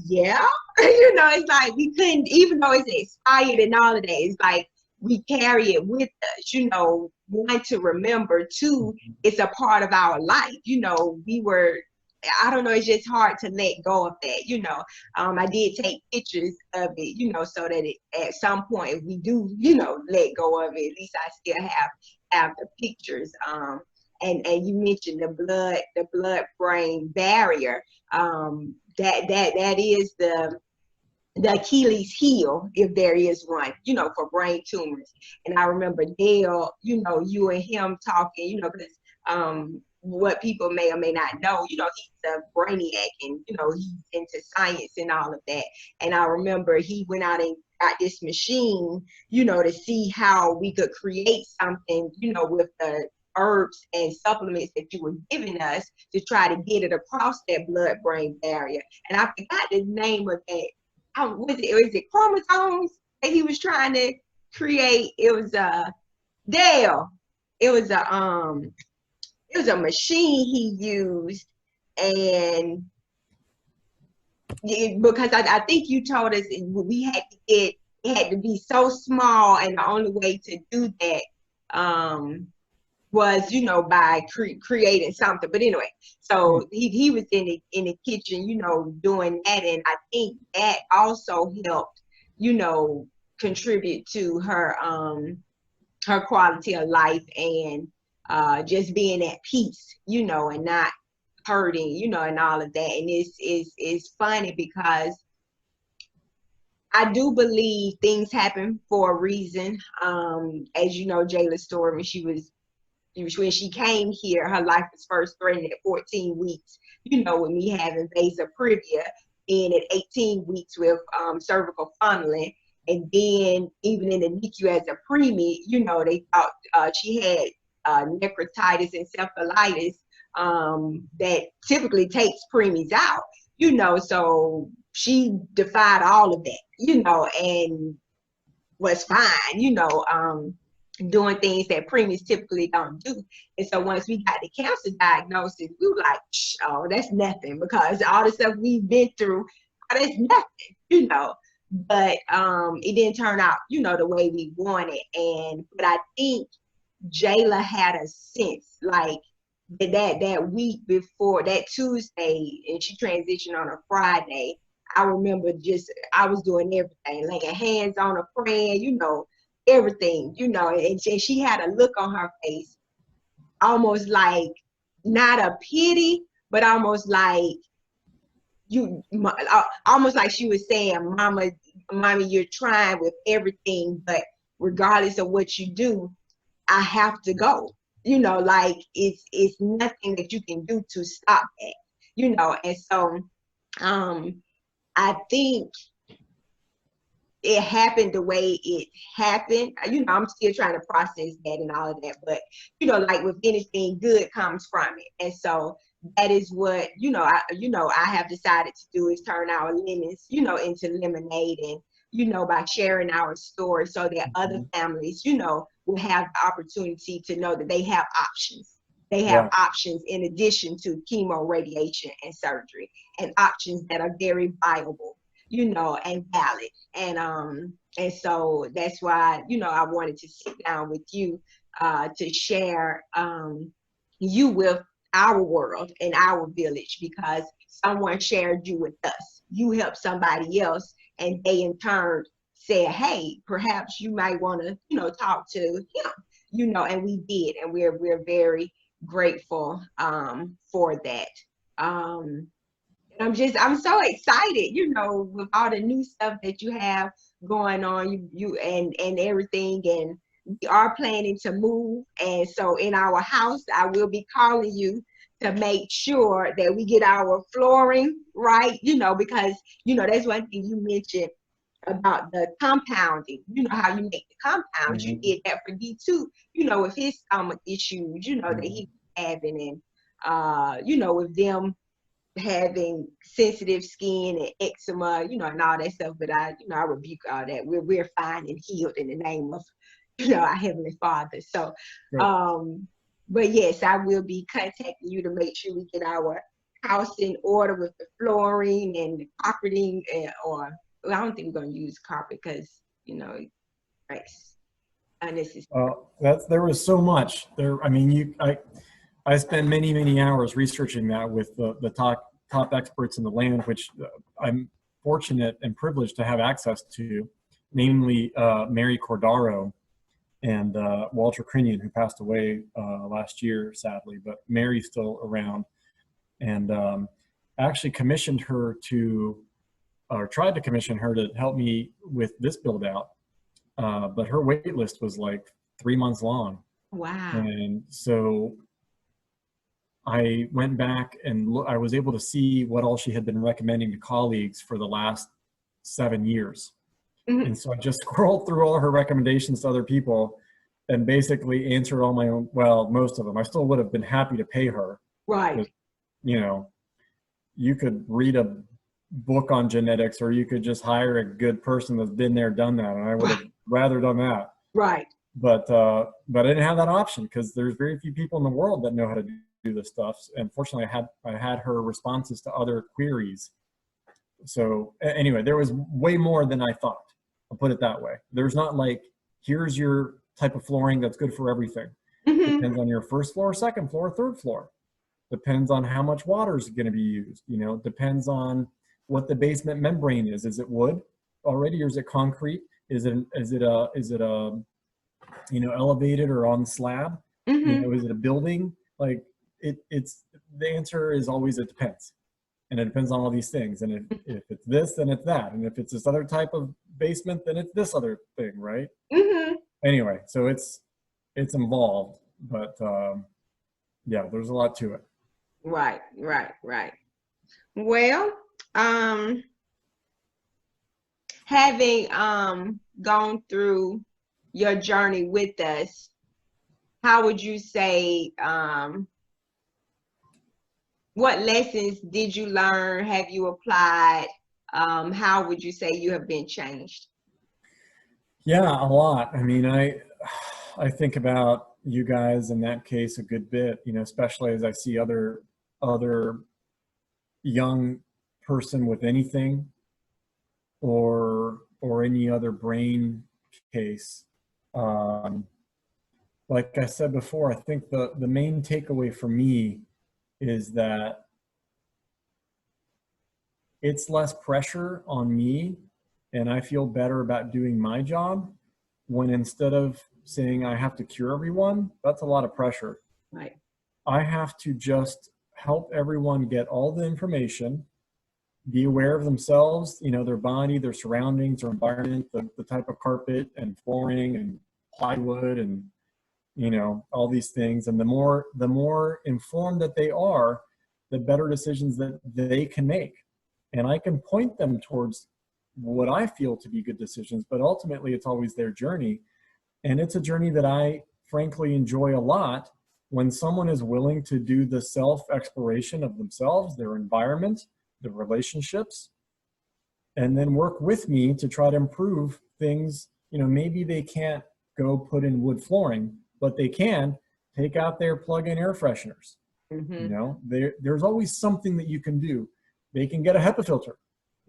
yeah." You know, it's like we couldn't, even though it's expired and all of that. It's like we carry it with us. You know, one, to remember. Two, it's a part of our life. You know, we were. I don't know, it's just hard to let go of that, you know. I did take pictures of it, you know, so that at some point, if we do, you know, let go of it, at least I still have the pictures. And you mentioned the blood-brain barrier. That is the Achilles heel, if there is one, you know, for brain tumors. And I remember Dale, you know, you and him talking, you know, because what people may or may not know, you know, he's a brainiac, and you know, he's into science and all of that. And I remember he went out and got this machine, you know, to see how we could create something, you know, with the herbs and supplements that you were giving us to try to get it across that blood-brain barrier. And I forgot the name of that. Was it chromosomes that he was trying to create? It was Dale. It was a machine he used, and because I think you told us we had to get, it had to be so small, and the only way to do that was, you know, by creating something. But anyway, so he was in the kitchen, you know, doing that, and I think that also helped, you know, contribute to her quality of life, and just being at peace, you know, and not hurting, you know, and all of that. And it's funny because I do believe things happen for a reason. As you know, Jayla's story, when she came here, her life was first threatened at 14 weeks, you know, with me having vasoprevia, and at 18 weeks with cervical funneling. And then even in the NICU as a preemie, you know, they thought she had necrotitis and encephalitis that typically takes preemies out, you know, so she defied all of that, you know, and was fine, you know, doing things that preemies typically don't do. And so once we got the cancer diagnosis, we were like, oh, that's nothing, because all the stuff we've been through, oh, that's nothing, you know. But it didn't turn out, you know, the way we wanted. But I think Jayla had a sense, like that week before, that Tuesday, and she transitioned on a Friday. I remember I was doing everything, laying hands on her, praying, you know, everything, you know, and she had a look on her face, almost like not a pity, but almost like almost like she was saying, Mommy, you're trying with everything, but regardless of what you do, I have to go. You know, like it's nothing that you can do to stop that, you know. And so I think it happened the way it happened. You know, I'm still trying to process that and all of that, but you know, like with anything, good comes from it. And so that is what, you know, I have decided to do, is turn our lemons, you know, into lemonade, and you know, by sharing our story so that other families, you know, will have the opportunity to know that they have options. They have options in addition to chemo, radiation, and surgery, and options that are very viable, you know, and valid. And so that's why, you know, I wanted to sit down with you to share you with our world and our village, because someone shared you with us. You helped somebody else, and they in turn said, hey, perhaps you might want to, you know, talk to him, you know, and we did, and we're very grateful for that. I'm so excited, you know, with all the new stuff that you have going on, you and everything. And we are planning to move. And so in our house, I will be calling you to make sure that we get our flooring right, you know, because, you know, that's one thing you mentioned about the compounding. You know how you make the compounds. You did that for D2, with his stomach issues, that he was having, and with them having sensitive skin and eczema, and all that stuff. But I rebuke all that. We're fine and healed in the name of, our Heavenly Father. So, but yes, I will be contacting you to make sure we get our house in order with the flooring and the carpeting, or I don't think we're going to use carpet because, it's unnecessary. There was so much there. I mean, I spent many, many hours researching that with the top experts in the land, which I'm fortunate and privileged to have access to, namely Mary Cordaro and Walter Crinion, who passed away last year, sadly, but Mary's still around. And I actually commissioned her tried to commission her to help me with this build out. But her wait list was like 3 months long. Wow. And so I went back and I was able to see what all she had been recommending to colleagues for the last 7 years. And so I just scrolled through all her recommendations to other people and basically answered all my own, well, most of them. I still would have been happy to pay her. Right. You could read a book on genetics, or you could just hire a good person that's been there, done that. And I would have rather done that. Right. But I didn't have that option because there's very few people in the world that know how to do this stuff. And fortunately, I had her responses to other queries. So anyway, there was way more than I thought. I'll put it that way. There's not like, here's your type of flooring that's good for everything. Depends on your first floor, second floor, third floor. Depends on how much water is going to be used. Depends on what the basement membrane is. Is it wood already, or is it concrete? Is it elevated or on slab? Is it a building? Like it's the answer is always it depends, and it depends on all these things. And if it's this, then it's that, and if it's this other type of basement, then it's this other thing, right? Anyway, so it's involved, but yeah, there's a lot to it. Right. Well, having gone through your journey with us, how would you say, what lessons did you learn? Have you applied? How would you say you have been changed? Yeah, a lot. I mean, I think about you guys in that case a good bit, especially as I see other young person with anything or any other brain case. Like I said before, I think the main takeaway for me is that it's less pressure on me, and I feel better about doing my job when, instead of saying I have to cure everyone, that's a lot of pressure. Right. I have to just help everyone get all the information, be aware of themselves, their body, their surroundings, their environment, the type of carpet and flooring and plywood and, all these things. And the more informed that they are, the better decisions that they can make. And I can point them towards what I feel to be good decisions, but ultimately it's always their journey. And it's a journey that I frankly enjoy a lot when someone is willing to do the self-exploration of themselves, their environment, their relationships, and then work with me to try to improve things. Maybe they can't go put in wood flooring, but they can take out their plug-in air fresheners. There's always something that you can do. They can get a HEPA filter.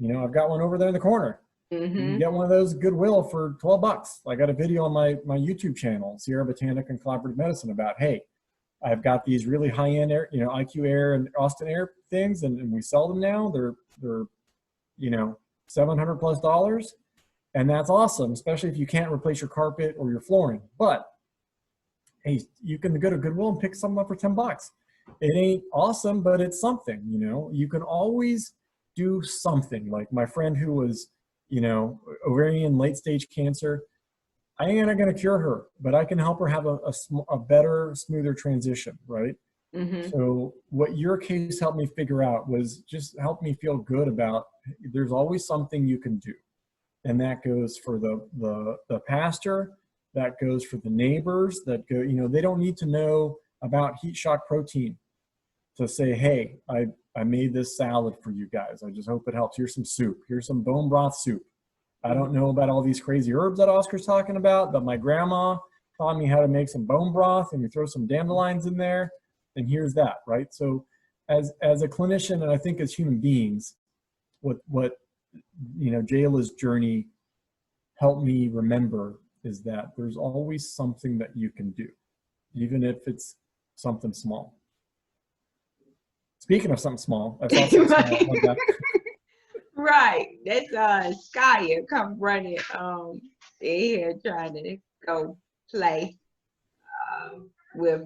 I've got one over there in the corner. You can get one of those Goodwill for $12. I got a video on my YouTube channel, Sierra Botanic and Collaborative Medicine, about, hey, I've got these really high-end air, IQ Air and Austin Air things, and we sell them now. They're $700+ and that's awesome, especially if you can't replace your carpet or your flooring. But hey, you can go to Goodwill and pick something up for $10. It ain't awesome, but it's something. You can always do something. Like my friend who was, ovarian late-stage cancer, I ain't going to cure her, but I can help her have a better, smoother transition, right? So what your case helped me figure out was just help me feel good about, there's always something you can do. And that goes for the pastor, that goes for the neighbors, that go, you know, they don't need to know about heat shock protein to say, hey, I made this salad for you guys. I just hope it helps. Here's some soup. Here's some bone broth soup. I don't know about all these crazy herbs that Oscar's talking about, but my grandma taught me how to make some bone broth, and you throw some dandelions in there, and here's that, right? So as a clinician, and I think as human beings, what you know, Jayla's journey helped me remember is that there's always something that you can do, even if it's something small. Speaking of something small, I saw something Right. small like that. Right. That's Skya come running here trying to go play with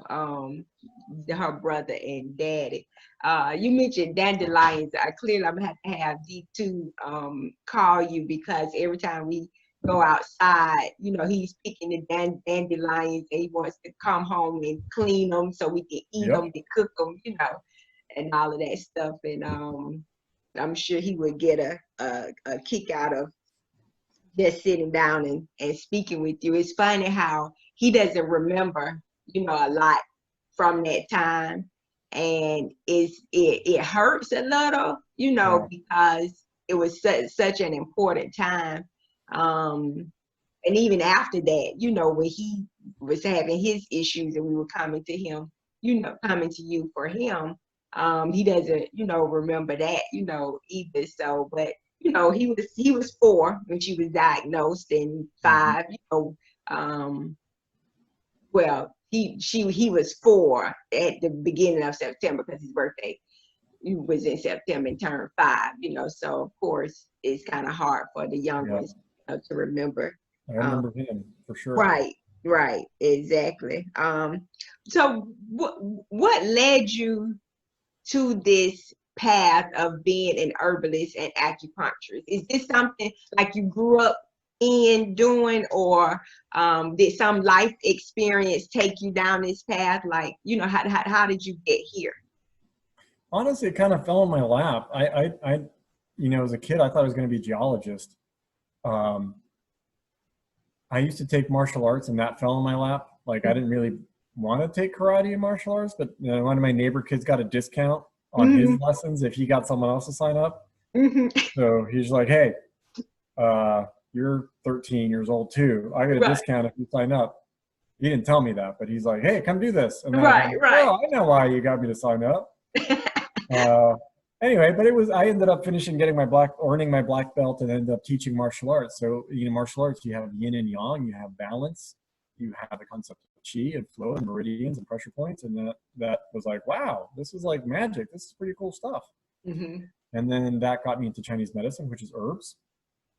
her brother and daddy. You mentioned dandelions. Clearly I'm gonna have to have D2 call you, because every time we go outside, you know, he's picking the dandelions and he wants to come home and clean them so we can eat them and cook them, you know, and all of that stuff. And I'm sure he would get a kick out of just sitting down and speaking with you. It's funny how he doesn't remember, you know, a lot from that time. And it hurts a little, you know, because it was such an important time. And even after that, you know, when he was having his issues and we were coming to him, you know, coming to you for him, he doesn't, you know, remember that, you know, either. So, but you know, he was 4 when she was diagnosed, and 5, you know, well, he was 4 at the beginning of September, because his birthday was in September, and turned 5, you know. So of course it's kind of hard for the young ones, you know, to remember. I remember him for sure. Right, exactly. So what led you to this path of being an herbalist and acupuncturist? Is this something like you grew up in doing, or did some life experience take you down this path? Like, you know, how did you get here? Honestly, it kind of fell in my lap. I you know, as a kid, I thought I was going to be a geologist. I used to take martial arts, and that fell in my lap. Like, I didn't really want to take karate and martial arts, but you know, one of my neighbor kids got a discount on his lessons if he got someone else to sign up. So he's like, hey, you're 13 years old too. I get a discount if you sign up. He didn't tell me that, but he's like, hey, come do this. And right. Oh, I know why you got me to sign up. Anyway, but I ended up earning my black belt, and ended up teaching martial arts. So, you know, martial arts, you have yin and yang, you have balance, you have the concept of chi and flow and meridians and pressure points. And that was like, wow, this is like magic. This is pretty cool stuff. And then that got me into Chinese medicine, which is herbs.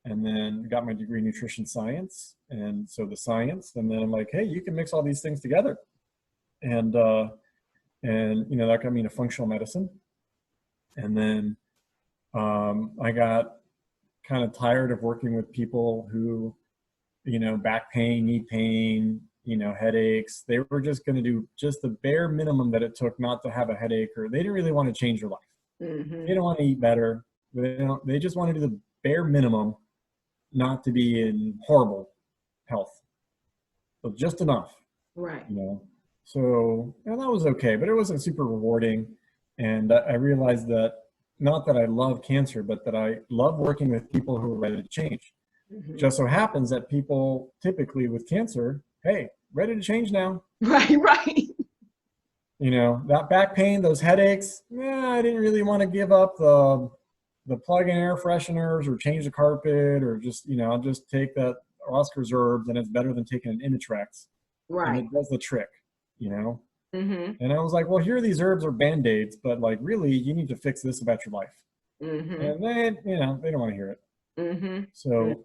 And then got my degree in nutrition science. And so the science, and then I'm like, hey, you can mix all these things together. And you know, that got me into functional medicine. And then I got kind of tired of working with people who, you know, back pain, knee pain, you know, headaches. They were just going to do just the bare minimum that it took not to have a headache, or they didn't really want to change their life. They don't want to eat better. They just want to do the bare minimum not to be in horrible health. So just enough. Right. You know, so you know, that was okay, but it wasn't super rewarding. And I realized that, not that I love cancer, but that I love working with people who are ready to change. Just so happens that people typically with cancer, hey, ready to change now. Right. You know, that back pain, those headaches, I didn't really want to give up the plug-in air fresheners, or change the carpet, or just, you know, I'll just take that Oscar's herbs, and it's better than taking an Imitrex. Right. And it does the trick, you know? And I was like, well, here these herbs are Band-Aids, but like, really, you need to fix this about your life. And they, you know, they don't want to hear it. So,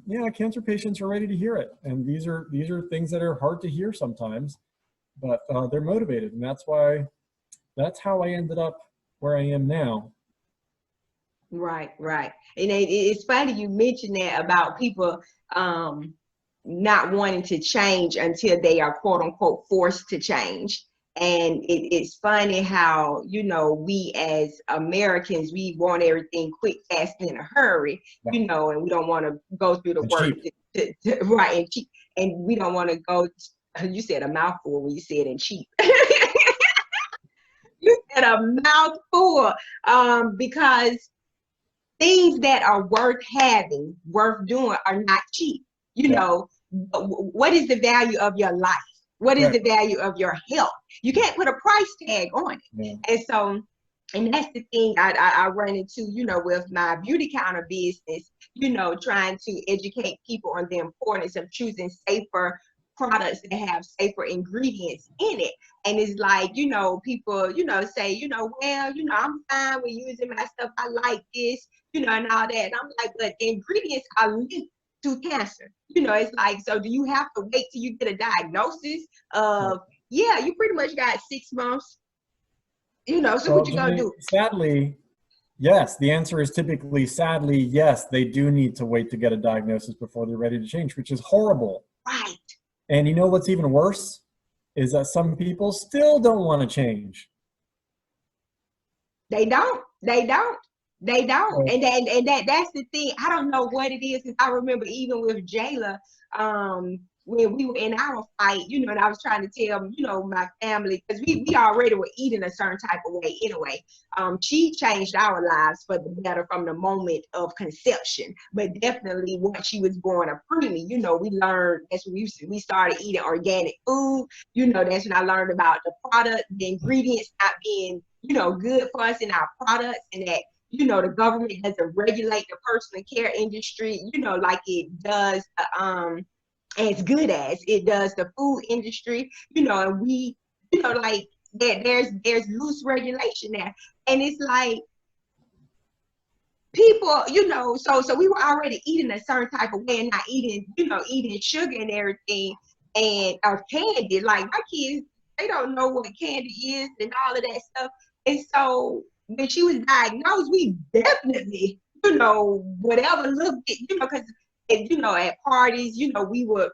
yeah, cancer patients are ready to hear it. And these are things that are hard to hear sometimes, but they're motivated. And that's how I ended up where I am now. Right. And it's funny you mentioned that about people not wanting to change until they are quote unquote forced to change. And it's funny how, you know, we as Americans, we want everything quick, fast, and in a hurry, you know, and we don't want to go through the work right, and cheap, and we don't want to go. You said a mouthful when you said and cheap. You said a mouthful, because things that are worth having, worth doing, are not cheap. You know, what is the value of your life? What is the value of your health? You can't put a price tag on it. And so, and that's the thing I run into, you know, with my beauty counter business, you know, trying to educate people on the importance of choosing safer products that have safer ingredients in it. And it's like, you know, people, you know, say, you know, well, you know, I'm fine with using my stuff. I like this, you know, and all that. And I'm like, but the ingredients are linked to cancer. You know, it's like, so do you have to wait till you get a diagnosis of, yeah, you pretty much got 6 months, you know, so what you gonna do? Sadly, yes. The answer is typically, sadly, yes, they do need to wait to get a diagnosis before they're ready to change, which is horrible. Right. And you know what's even worse is that some people still don't want to change. They don't. And that's the thing. I don't know what it is. I remember even with Jayla, when we were in our fight, you know, and I was trying to tell, you know, my family, because we already were eating a certain type of way anyway. She changed our lives for the better from the moment of conception, but definitely once she was born a preemie, you know, we learned, that's when we started eating organic food. You know, that's when I learned about the product, the ingredients not being, you know, good for us in our products, and that, you know, the government doesn't regulate the personal care industry, you know, like it does as good as it does the food industry, you know, and we, you know, like that there's loose regulation there. And it's like people, you know, so we were already eating a certain type of way and not eating, you know, eating sugar and everything, and or candy. Like my kids, they don't know what candy is and all of that stuff. And so when she was diagnosed, we definitely, you know, whatever little bit, you know, because, you know, at parties, you know, we would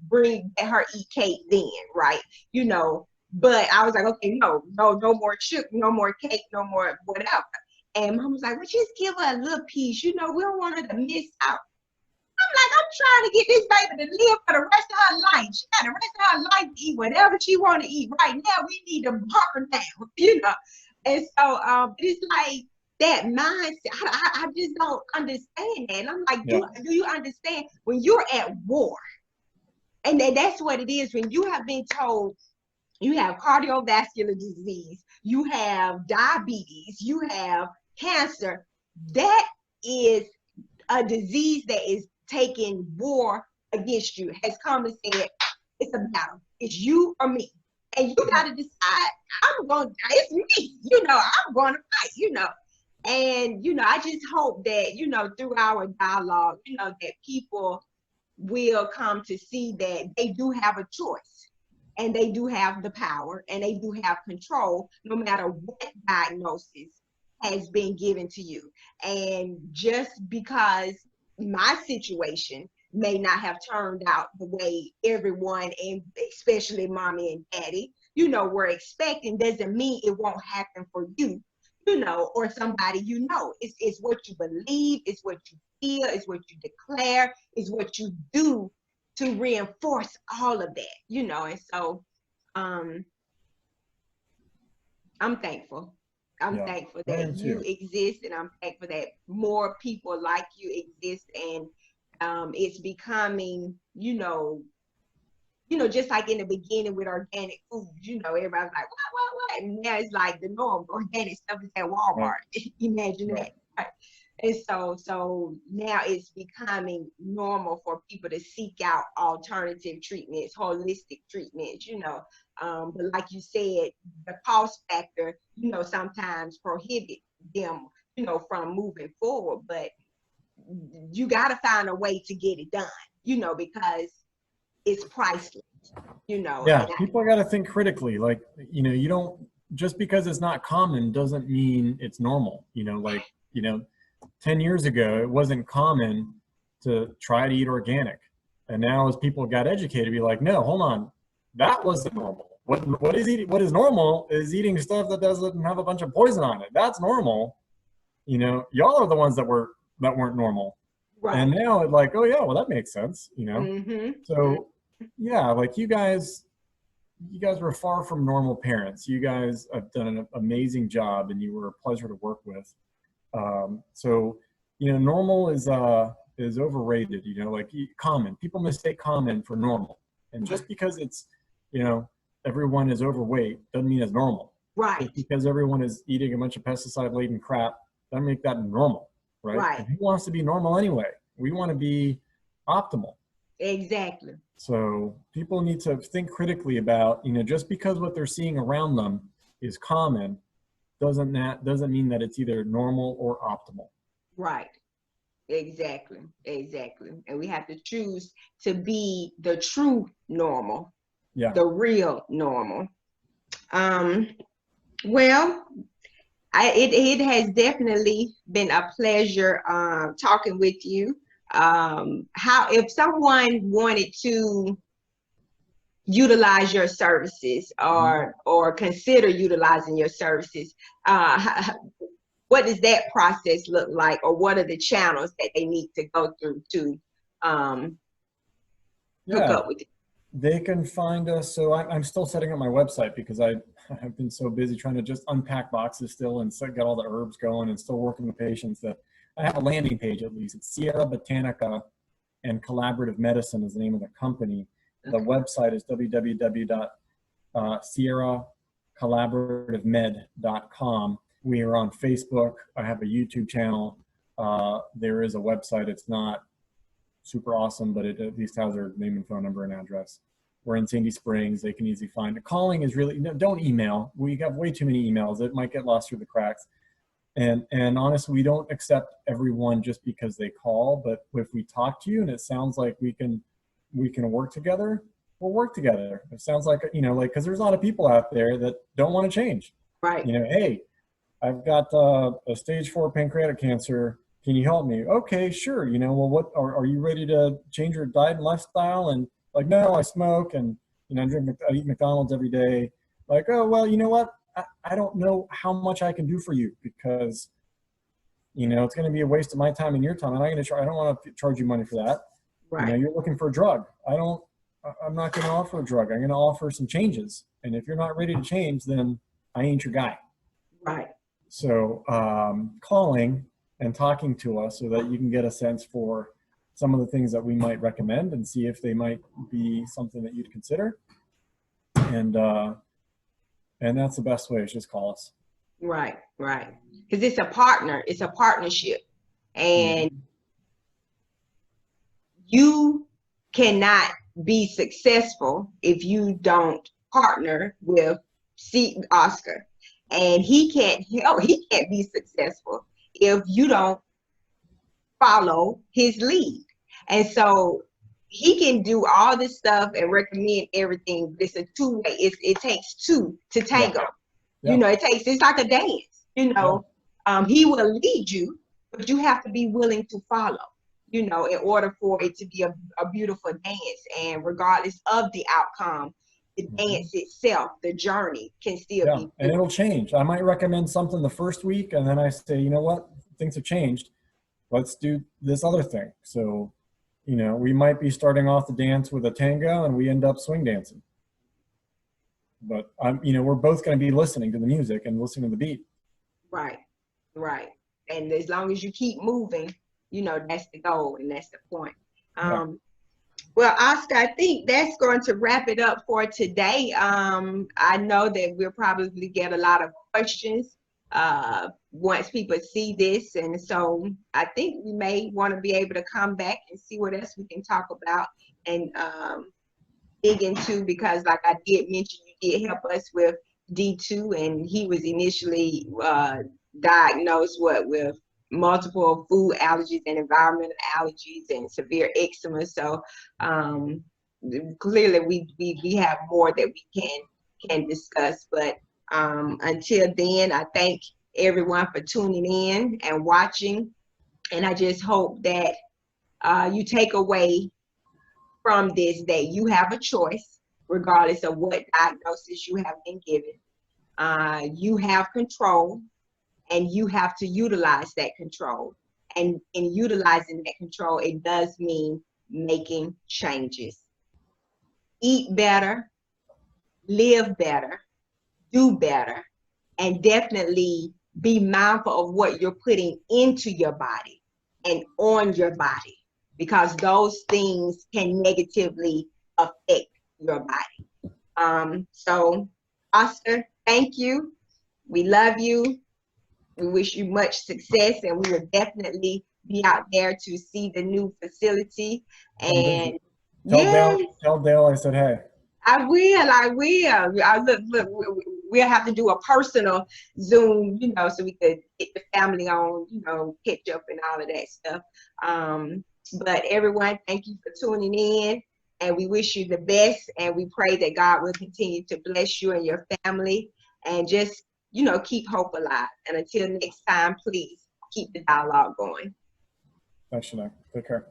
bring her eat cake then, right? You know, but I was like, okay, no more sugar, no more cake, no more whatever. And Mom was like, well, just give her a little piece, you know, we don't want her to miss out. I'm like, I'm trying to get this baby to live for the rest of her life. She got the rest of her life to eat whatever she want to eat. Right now, we need to mark her down, you know. And so it's like that mindset. I just don't understand that. And I'm like, do you understand when you're at war? And that's what it is. When you have been told you have cardiovascular disease, you have diabetes, you have cancer, that is a disease that is taking war against you, has come and said, it's a battle. It's you or me. And you got to decide, it's me, you know, I'm going to fight, you know. And, you know, I just hope that, you know, through our dialogue, you know, that people will come to see that they do have a choice and they do have the power and they do have control no matter what diagnosis has been given to you. And just because my situation may not have turned out the way everyone, and especially mommy and daddy, you know, were expecting, doesn't mean it won't happen for you, you know, or somebody, you know. It's what you believe, it's what you feel, it's what you declare, it's what you do to reinforce all of that, you know. And so I'm thankful. I'm thankful that you exist, and I'm thankful that more people like you exist, and it's becoming, you know, just like in the beginning with organic food, you know, everybody's like, what? And now it's like the norm. Organic stuff is at Walmart. Imagine that. Right? And so now it's becoming normal for people to seek out alternative treatments, holistic treatments, you know. But like you said, the cost factor, you know, sometimes prohibit them, you know, from moving forward. But you got to find a way to get it done, you know, because it's priceless, you know. Yeah, people got to think critically. Like, you know, you don't, just because it's not common doesn't mean it's normal. You know, like, you know, 10 years ago, it wasn't common to try to eat organic. And now as people got educated, be like, no, hold on, that wasn't normal. What is normal is eating stuff that doesn't have a bunch of poison on it. That's normal. You know, y'all are the ones that weren't normal. Right. And now it's like, oh yeah, well that makes sense, you know. Mm-hmm. So yeah, like you guys were far from normal parents. You guys have done an amazing job, and you were a pleasure to work with. So, you know, normal is overrated. You know, like common. People mistake common for normal, and just because it's, you know, everyone is overweight doesn't mean it's normal. Right. Just because everyone is eating a bunch of pesticide-laden crap doesn't make that normal, right? Right. And who wants to be normal anyway? We want to be optimal. Exactly. So people need to think critically about, you know, just because what they're seeing around them is common doesn't mean that it's either normal or optimal. Right. Exactly. Exactly. And we have to choose to be the true normal. Yeah. The real normal. Well, it has definitely been a pleasure talking with you. How, if someone wanted to utilize your services or consider utilizing your services, what does that process look like, or what are the channels that they need to go through to hook up with you? They can find us. So I'm still setting up my website because I've been so busy trying to just unpack boxes still and get all the herbs going and still working with patients that I have a landing page at least. It's Sierra Botanica and Collaborative Medicine is the name of the company. The website is www.sierracollaborativemed.com. We are on Facebook. I have a YouTube channel. There is a website. It's not super awesome, but it at least has our name and phone number and address. We're in Sandy Springs. They can easily find it. Calling is really, no, don't email. We have way too many emails. It might get lost through the cracks. And honestly, we don't accept everyone just because they call, but if we talk to you and it sounds like we can work together, we'll work together. It sounds like, you know, like, because there's a lot of people out there that don't want to change. Right. You know, hey, I've got a stage 4 pancreatic cancer. Can you help me? Okay, sure. You know, well, what are you ready to change your diet and lifestyle? And like, no, I smoke and, you know, I eat McDonald's every day. Like, oh, well, you know what? I don't know how much I can do for you because, you know, it's going to be a waste of my time and your time. And I don't want to charge you money for that. Right. You know, you're looking for a drug. I'm not going to offer a drug. I'm going to offer some changes. And if you're not ready to change, then I ain't your guy. Right. So calling and talking to us so that you can get a sense for some of the things that we might recommend and see if they might be something that you'd consider. And that's the best way, is just call us. Right, right. Because it's a partnership. And you cannot be successful if you don't partner with Oscar. And he can't be successful if you don't follow his lead. And so he can do all this stuff and recommend everything. It's a two-way. It takes two to tango. Yeah. You know, it's like a dance. You know, he will lead you, but you have to be willing to follow, you know, in order for it to be a beautiful dance. And regardless of the outcome, the dance itself, the journey can still be. And it'll change. I might recommend something the first week, and then I say, you know what, things have changed. Let's do this other thing. So, you know, we might be starting off the dance with a tango, and we end up swing dancing. But you know, we're both going to be listening to the music and listening to the beat. Right, right. And as long as you keep moving, you know, that's the goal and that's the point. Well, Oscar, I think that's going to wrap it up for today. I know that we'll probably get a lot of questions once people see this. And so I think we may want to be able to come back and see what else we can talk about and dig into, because like I did mention, you did help us with D2, and he was initially diagnosed with multiple food allergies and environmental allergies and severe eczema. So clearly we have more that we can discuss. But until then, I thank everyone for tuning in and watching. And I just hope that you take away from this that you have a choice. regardless of what diagnosis you have been given. You have control, and you have to utilize that control. And in utilizing that control, it does mean making changes. Eat better, live better, do better, and definitely be mindful of what you're putting into your body and on your body, because those things can negatively affect your body. So, Oscar, thank you. We love you. We wish you much success, and we will definitely be out there to see the new facility. And yes, Tell Dale I said hey. I will. I will. Look, we'll have to do a personal Zoom, so we could get the family on, catch up and all of that stuff. But everyone, thank you for tuning in, and we wish you the best, and we pray that God will continue to bless you and your family, and just, keep hope alive. And until next time, please keep the dialogue going. Thanks, Shanae. Take care.